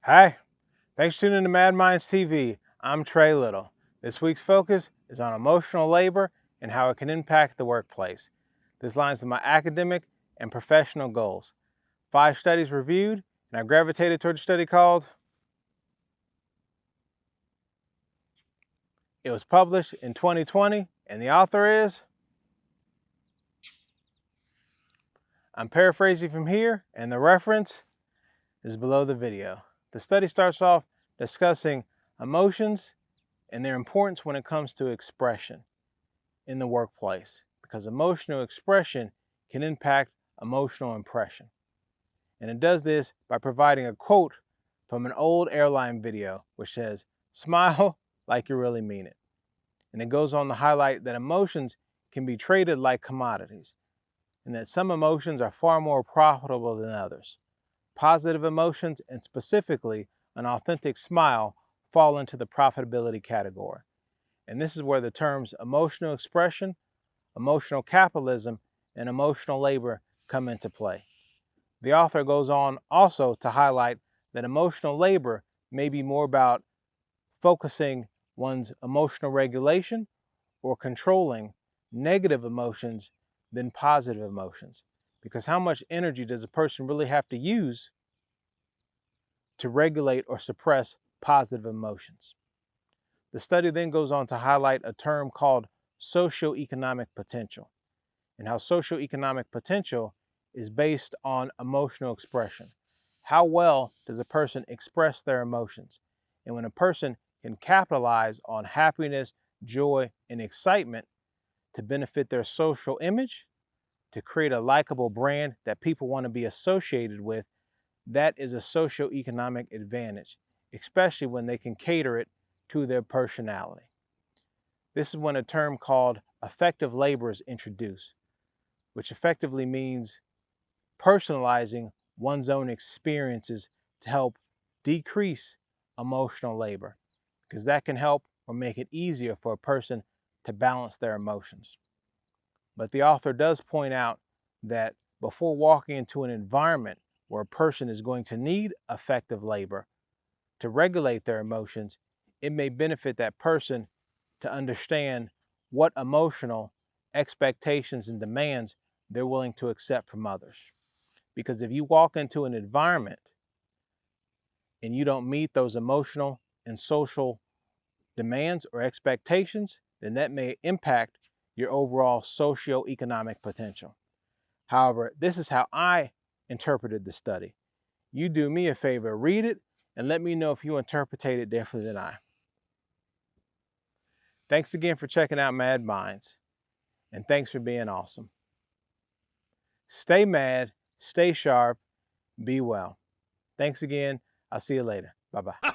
Hi, thanks for tuning in to Mad Minds TV. I'm Trey Little. This week's focus is on emotional labor and how it can impact the workplace. This aligns with my academic and professional goals. 5 studies reviewed, and I gravitated toward a study called. It was published in 2020, and the author is. I'm paraphrasing from here, and the reference is below the video. The study starts off discussing emotions and their importance when it comes to expression in the workplace, because emotional expression can impact emotional impression. And it does this by providing a quote from an old airline video which says, "Smile like you really mean it." And it goes on to highlight that emotions can be traded like commodities, and that some emotions are far more profitable than others. Positive emotions, and specifically an authentic smile, fall into the profitability category. And this is where the terms emotional expression, emotional capitalism, and emotional labor come into play. The author goes on also to highlight that emotional labor may be more about focusing one's emotional regulation or controlling negative emotions than positive emotions. Because how much energy does a person really have to use to regulate or suppress positive emotions? The study then goes on to highlight a term called socioeconomic potential, and how socioeconomic potential is based on emotional expression. How well does a person express their emotions? And when a person can capitalize on happiness, joy, and excitement to benefit their social image, to create a likable brand that people want to be associated with, that is a socioeconomic advantage, especially when they can cater it to their personality. This is when a term called effective labor is introduced, which effectively means personalizing one's own experiences to help decrease emotional labor, because that can help or make it easier for a person to balance their emotions. But the author does point out that before walking into an environment where a person is going to need effective labor to regulate their emotions, it may benefit that person to understand what emotional expectations and demands they're willing to accept from others. Because if you walk into an environment and you don't meet those emotional and social demands or expectations, then that may impact your overall socioeconomic potential. However, this is how I interpreted the study. You do me a favor, read it, and let me know if you interpretate it differently than I. Thanks again for checking out Mad Minds, and thanks for being awesome. Stay mad, stay sharp, be well. Thanks again. I'll see you later. Bye-bye.